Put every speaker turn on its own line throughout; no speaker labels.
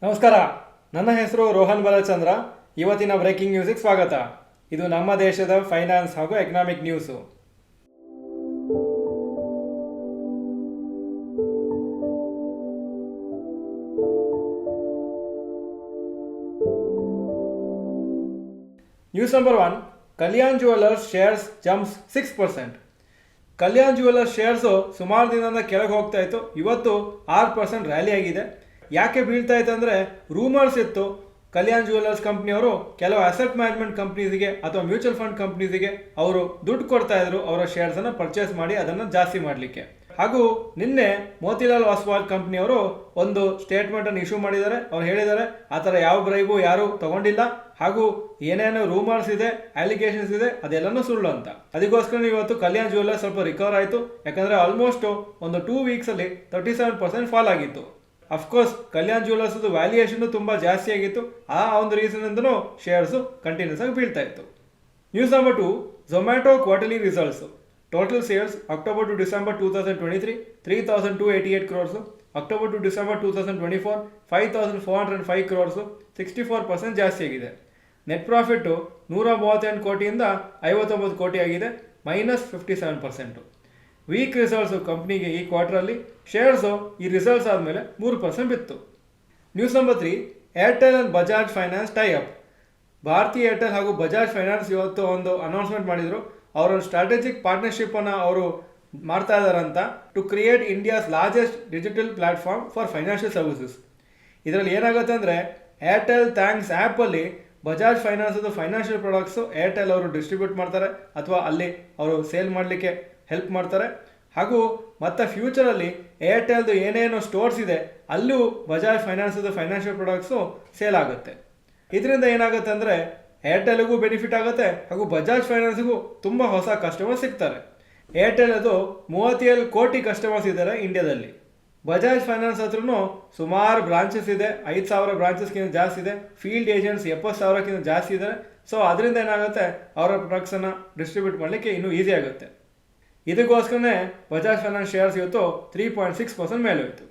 ನಮಸ್ಕಾರ. ನನ್ನ ಹೆಸರು ರೋಹನ್ ಬಾಲಚಂದ್ರ. ಇವತ್ತಿನ ಬ್ರೇಕಿಂಗ್ ನ್ಯೂಸಿಗೆ ಸ್ವಾಗತ. ಇದು ನಮ್ಮ ದೇಶದ ಫೈನಾನ್ಸ್ ಹಾಗೂ economic news. News number 1. Kalyan jewellers shares jumps 6%. Kalyan jewellers shares ಸುಮಾರು ದಿನದಿಂದ ಕೆಳಗೆ ಹೋಗ್ತಾ ಇತ್ತು. ಇವತ್ತು 6% ರ್ಯಾಲಿ ಆಗಿದೆ. ಯಾಕೆ ಬೀಳ್ತಾ ಇತ್ತು ಅಂದರೆ, ರೂಮರ್ಸ್ ಇತ್ತು ಕಲ್ಯಾಣ್ ಜುವೆಲ್ಲರ್ಸ್ ಕಂಪ್ನಿಯವರು ಕೆಲವು ಅಸೆಟ್ ಮ್ಯಾನೇಜ್ಮೆಂಟ್ ಕಂಪ್ನೀಸ್ಗೆ ಅಥವಾ ಮ್ಯೂಚುವಲ್ ಫಂಡ್ ಕಂಪ್ನೀಸ್ಗೆ ಅವರು ದುಡ್ಡು ಕೊಡ್ತಾ ಇದ್ರು ಅವರ ಶೇರ್ಸನ್ನು ಪರ್ಚೇಸ್ ಮಾಡಿ ಅದನ್ನು ಜಾಸ್ತಿ ಮಾಡಲಿಕ್ಕೆ. ಹಾಗೂ ನಿನ್ನೆ ಮೋತಿಲಾಲ್ ಒಸ್ವಾಲ್ ಕಂಪ್ನಿಯವರು ಒಂದು ಸ್ಟೇಟ್ಮೆಂಟನ್ನು ಇಶ್ಯೂ ಮಾಡಿದ್ದಾರೆ. ಅವ್ರು ಹೇಳಿದ್ದಾರೆ ಆ ಥರ ಯಾವ ಬ್ರೈಬು ಯಾರು ತಗೊಂಡಿಲ್ಲ, ಹಾಗೂ ಏನೇನು ರೂಮರ್ಸ್ ಇದೆ, ಅಲಿಗೇಷನ್ಸ್ ಇದೆ ಅದೆಲ್ಲನೂ ಸುಳ್ಳು ಅಂತ. ಅದಕ್ಕೋಸ್ಕರ ಇವತ್ತು ಕಲ್ಯಾಣ್ ಜುವೆಲ್ಲರ್ಸ್ ಸ್ವಲ್ಪ ರಿಕವರ್ ಆಯಿತು. ಯಾಕಂದರೆ ಆಲ್ಮೋಸ್ಟ್ ಒಂದು 2 ವೀಕ್ಸಲ್ಲಿ 37% ಫಾಲ್ ಆಗಿತ್ತು. ಅಫ್ಕೋರ್ಸ್ ಕಲ್ಯಾಣ್ ಜುವೆಲ್ಲರ್ಸ್ ವ್ಯಾಲ್ಯೂಯೇಷನ್ ತುಂಬ ಜಾಸ್ತಿ ಆಗಿತ್ತು. ಆ ಒಂದು ರೀಸನ್ನಿಂದನೂ ಶೇರ್ಸು ಕಂಟಿನ್ಯೂಸ್ ಆಗಿ ಬೀಳ್ತಾ ಇತ್ತು. News number 2. Zomato quarterly results. Total sales October to December 2023 3,288 crores. October to December 2024 5,405 crores, 64% ಜಾಸ್ತಿ ಆಗಿದೆ. ನೆಟ್ ಪ್ರಾಫಿಟ್ಟು 138 ಕೋಟಿಯಿಂದ 59 ಕೋಟಿ ಆಗಿದೆ, -57%. ವೀಕ್ ರಿಸಲ್ಟ್ಸು ಕಂಪ್ನಿಗೆ ಈ ಕ್ವಾರ್ಟರಲ್ಲಿ. ಶೇರ್ಸು ಈ ರಿಸಲ್ಟ್ಸ್ ಆದಮೇಲೆ 3% ಬಿತ್ತು. News number 3. Airtel and Bajaj finance tie up. ಭಾರತೀಯ ಏರ್ಟೆಲ್ ಹಾಗೂ ಬಜಾಜ್ ಫೈನಾನ್ಸ್ ಇವತ್ತು ಒಂದು ಅನೌನ್ಸ್ಮೆಂಟ್ ಮಾಡಿದರು. ಅವರೊಂದು ಸ್ಟ್ರಾಟಜಿಕ್ ಪಾರ್ಟ್ನರ್ಶಿಪ್ಪನ್ನು ಅವರು ಮಾಡ್ತಾ ಇದ್ದಾರಂತ, to create India's largest digital platform for financial services. ಇದರಲ್ಲಿ ಏನಾಗುತ್ತೆ ಅಂದರೆ, ಏರ್ಟೆಲ್ ಥ್ಯಾಂಕ್ಸ್ ಆ್ಯಪಲ್ಲಿ ಬಜಾಜ್ ಫೈನಾನ್ಸದು ಫೈನಾನ್ಷಿಯಲ್ ಪ್ರಾಡಕ್ಟ್ಸು ಏರ್ಟೆಲ್ ಅವರು ಡಿಸ್ಟ್ರಿಬ್ಯೂಟ್ ಮಾಡ್ತಾರೆ ಅಥವಾ ಅಲ್ಲಿ ಅವರು ಸೇಲ್ ಮಾಡಲಿಕ್ಕೆ ಹೆಲ್ಪ್ ಮಾಡ್ತಾರೆ. ಹಾಗೂ ಮತ್ತು ಫ್ಯೂಚರಲ್ಲಿ ಏರ್ಟೆಲ್ದು ಏನೇನು ಸ್ಟೋರ್ಸ್ ಇದೆ ಅಲ್ಲೂ ಬಜಾಜ್ ಫೈನಾನ್ಸದು ಫೈನಾನ್ಷಿಯಲ್ ಪ್ರಾಡಕ್ಟ್ಸು ಸೇಲ್ ಆಗುತ್ತೆ. ಇದರಿಂದ ಏನಾಗುತ್ತೆ ಅಂದರೆ, ಏರ್ಟೆಲ್ಗೂ ಬೆನಿಫಿಟ್ ಆಗುತ್ತೆ ಹಾಗೂ ಬಜಾಜ್ ಫೈನಾನ್ಸ್ಗೂ ತುಂಬ ಹೊಸ ಕಸ್ಟಮರ್ಸ್ ಸಿಗ್ತಾರೆ. ಏರ್ಟೆಲ್ ಅದು 37 ಕೋಟಿ ಕಸ್ಟಮರ್ಸ್ ಇದ್ದಾರೆ ಇಂಡಿಯಾದಲ್ಲಿ. ಬಜಾಜ್ ಫೈನಾನ್ಸ್ ಹತ್ರನೂ ಸುಮಾರು ಬ್ರಾಂಚಸ್ ಇದೆ, 5,000 ಬ್ರಾಂಚಸ್ಗಿಂತ ಜಾಸ್ತಿ ಇದೆ. ಫೀಲ್ಡ್ ಏಜೆಂಟ್ಸ್ 70,000ಕ್ಕಿಂತ ಜಾಸ್ತಿ ಇದ್ದಾರೆ. ಸೊ ಅದರಿಂದ ಏನಾಗುತ್ತೆ, ಅವರ ಪ್ರಾಡಕ್ಟ್ಸನ್ನು ಡಿಸ್ಟ್ರಿಬ್ಯೂಟ್ ಮಾಡಲಿಕ್ಕೆ ಇನ್ನೂ ಈಸಿ ಆಗುತ್ತೆ. ಇದಕ್ಕೋಸ್ಕರನೇ ಬಜಾಜ್ ಫೈನಾನ್ಸ್ ಶೇರ್ಸ್ ಇವತ್ತು 3.6% ಮೇಲೆ ಹೋಯಿತು.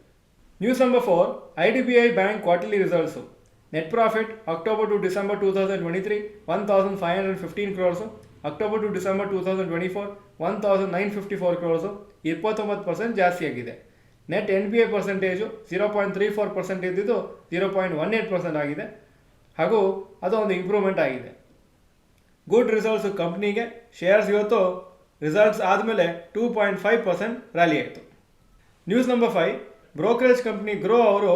News number 4. IDBI bank quarterly results. Net profit October to December 2023 1,515 crores. October to December 2024 1,954 crores, 29% ಜಾಸ್ತಿ ಆಗಿದೆ. ನೆಟ್ NPA ಪರ್ಸೆಂಟೇಜು 0.34% ಇದ್ದಿದ್ದು 0.18% ಆಗಿದೆ. ಹಾಗೂ ಅದು ಒಂದು ಇಂಪ್ರೂವ್ಮೆಂಟ್ ಆಗಿದೆ. ಗುಡ್ ರಿಸಲ್ಟ್ಸು ಕಂಪ್ನಿಗೆ. ಶೇರ್ಸ್ ಇವತ್ತು ರಿಸಲ್ಟ್ಸ್ ಆದಮೇಲೆ 2.5% ರ್ಯಾಲಿ ಆಯಿತು. News number 5. Brokerage company grow ಅವರು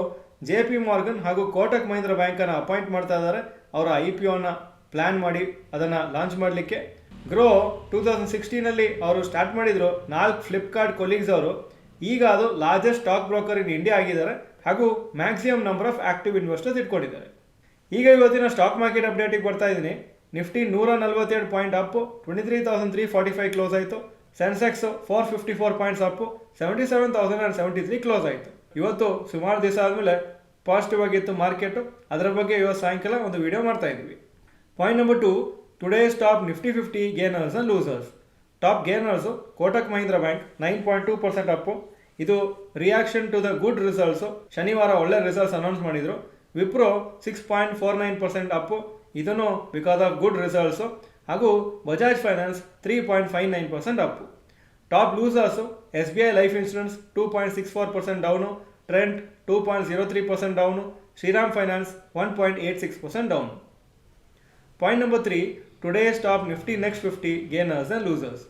JP Morgan ಹಾಗೂ ಕೋಟಕ್ ಮಹೀಂದ್ರ ಬ್ಯಾಂಕನ್ನು ಅಪಾಯಿಂಟ್ ಮಾಡ್ತಾ ಇದ್ದಾರೆ. ಅವರ IPOನ ಪ್ಲ್ಯಾನ್ ಮಾಡಿ ಅದನ್ನು ಲಾಂಚ್ ಮಾಡಲಿಕ್ಕೆ. ಗ್ರೋ 2016 ಅವರು ಸ್ಟಾರ್ಟ್ ಮಾಡಿದರು. 4 ಫ್ಲಿಪ್ಕಾರ್ಟ್ ಕೊಲೀಗ್ಸ್ ಅವರು. ಈಗ ಅದು largest stock broker in India ಆಗಿದ್ದಾರೆ ಹಾಗೂ maximum number of active investors ಇಟ್ಕೊಂಡಿದ್ದಾರೆ. ಈಗ ಇವತ್ತಿನ ಸ್ಟಾಕ್ ಮಾರ್ಕೆಟ್ ಅಪ್ಡೇಟಿಗೆ ಬರ್ತಾ ಇದ್ದೀನಿ. ನಿಫ್ಟಿ 147 ಪಾಯಿಂಟ್ ಅಪ್ಪು, 23,345 ಕ್ಲೋಸ್ ಆಯಿತು. ಸೆನ್ಸೆಕ್ಸ್ 454 ಪಾಯಿಂಟ್ಸ್ ಅಪ್ಪು, 77,073 ಕ್ಲೋಸ್ ಆಯಿತು. ಇವತ್ತು ಸುಮಾರು ದಿವಸ ಆದಮೇಲೆ ಪಾಸಿಟಿವ್ ಆಗಿತ್ತು ಮಾರ್ಕೆಟು. ಅದರ ಬಗ್ಗೆ ಇವತ್ತು ಸಾಯಂಕಾಲ ಒಂದು ವಿಡಿಯೋ ಮಾಡ್ತಾ ಇದ್ವಿ. Point number 2. Today's top Nifty 50 gainers and losers. Top gainers Kotak Mahindra Bank 9.2% up. ಇದು reaction to the good results. ಶನಿವಾರ ಒಳ್ಳೆ ರಿಸಲ್ಟ್ಸ್ ಅನೌನ್ಸ್ ಮಾಡಿದರು. ವಿಪ್ರೋ 6.49% ಅಪ್ಪು. ಇದನ್ನು ಬಿಕಾಸ್ ಆಫ್ ಗುಡ್ ರಿಸಲ್ಟ್ಸು. ಹಾಗೂ Bajaj Finance 3.59% up. Top losers SBI Life Insurance 2.64% down, Trent 2.03% down, Shriram Finance 1.86% down. Point number 3. Today's top Nifty next 50 gainers and losers.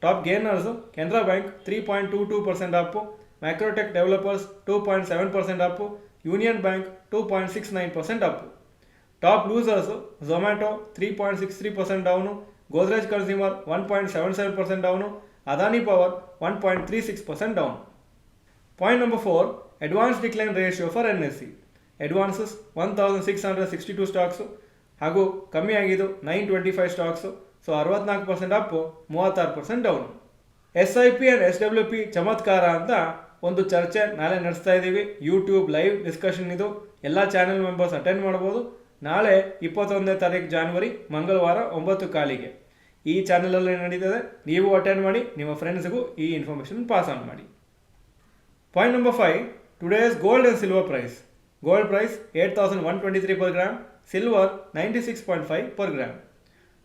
Top gainers Canara Bank 3.22% up, Macrotech Developers 2.7% up, Union Bank 2.69% up. Top losers Zomato 3.63% down, Godrej Consumer 1.77% down, Adani Power 1.36% down. Point number 4. Advance decline ratio for NSE. Advances 1,662 stocks ಹಾಗೂ ಕಮ್ಮಿ ಆಗಿದ್ದು 925 stocks. So 64% Appu, 36% down. SIP and SWP ಚಮತ್ಕಾರ ಅಂತ ಒಂದು ಚರ್ಚೆ ನಾಳೆ ನಡೆಸ್ತಾ ಇದ್ದೀವಿ. YouTube live discussion ಇದು. ಎಲ್ಲ ಚಾನೆಲ್ ಮೆಂಬರ್ಸ್ ಅಟೆಂಡ್ ಮಾಡ್ಬೋದು. ನಾಳೆ 21ನೇ ತಾರೀಕು ಜಾನ್ವರಿ ಮಂಗಳವಾರ 9:15 ಈ ಚಾನಲಲ್ಲಿ ನಡೀತದೆ. ನೀವು ಅಟೆಂಡ್ ಮಾಡಿ, ನಿಮ್ಮ ಫ್ರೆಂಡ್ಸ್ಗೂ ಈ ಇನ್ಫಾರ್ಮೇಷನ್ ಪಾಸ್ ಆನ್ ಮಾಡಿ. Point number 5. Today's gold and silver price. Gold price 8,123 per gram. Silver 96.5 per gram.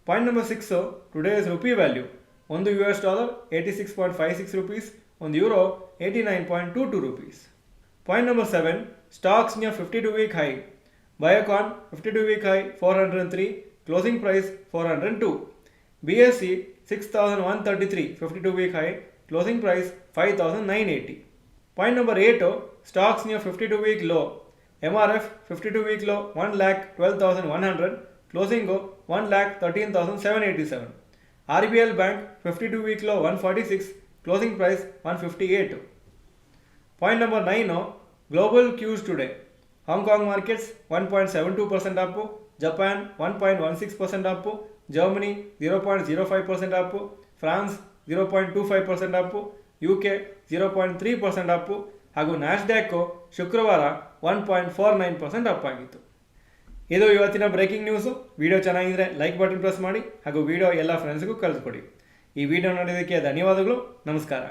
Point number 6, today's rupee value. ಒಂದು US dollar 86.56 rupees, ಒಂದು euro 89.22 rupees. Point number 7, stocks near 52-week high. Biocon 52-week high 403, closing price 402. BSE 6,133, 52-week high, closing price 5,980. Point number 8, stocks near 52-week low. MRF 52-week low 1,12,100, closing 1,13,787. RBL Bank 52-week low 146, closing price 158. Point number 9, global cues today. Hong Kong markets 1.72% up, Japan 1.16% up, Germany 0.05% up, France 0.25% up, UK 0.3% up ಹಾಗೂ Nasdaq ಶುಕ್ರವಾರ 1.49% up ಆಗಿತ್ತು. ಇದು ಇವತ್ತಿನ breaking news. Video ಚೆನ್ನಾಗಿದ್ರೆ like button press ಮಾಡಿ ಹಾಗೂ video ಎಲ್ಲ ಫ್ರೆಂಡ್ಸ್ಗೂ ಕಳಿಸ್ಕೊಡಿ. ಈ ವಿಡಿಯೋ ನೋಡೋದಕ್ಕೆ ಧನ್ಯವಾದಗಳು. ನಮಸ್ಕಾರ.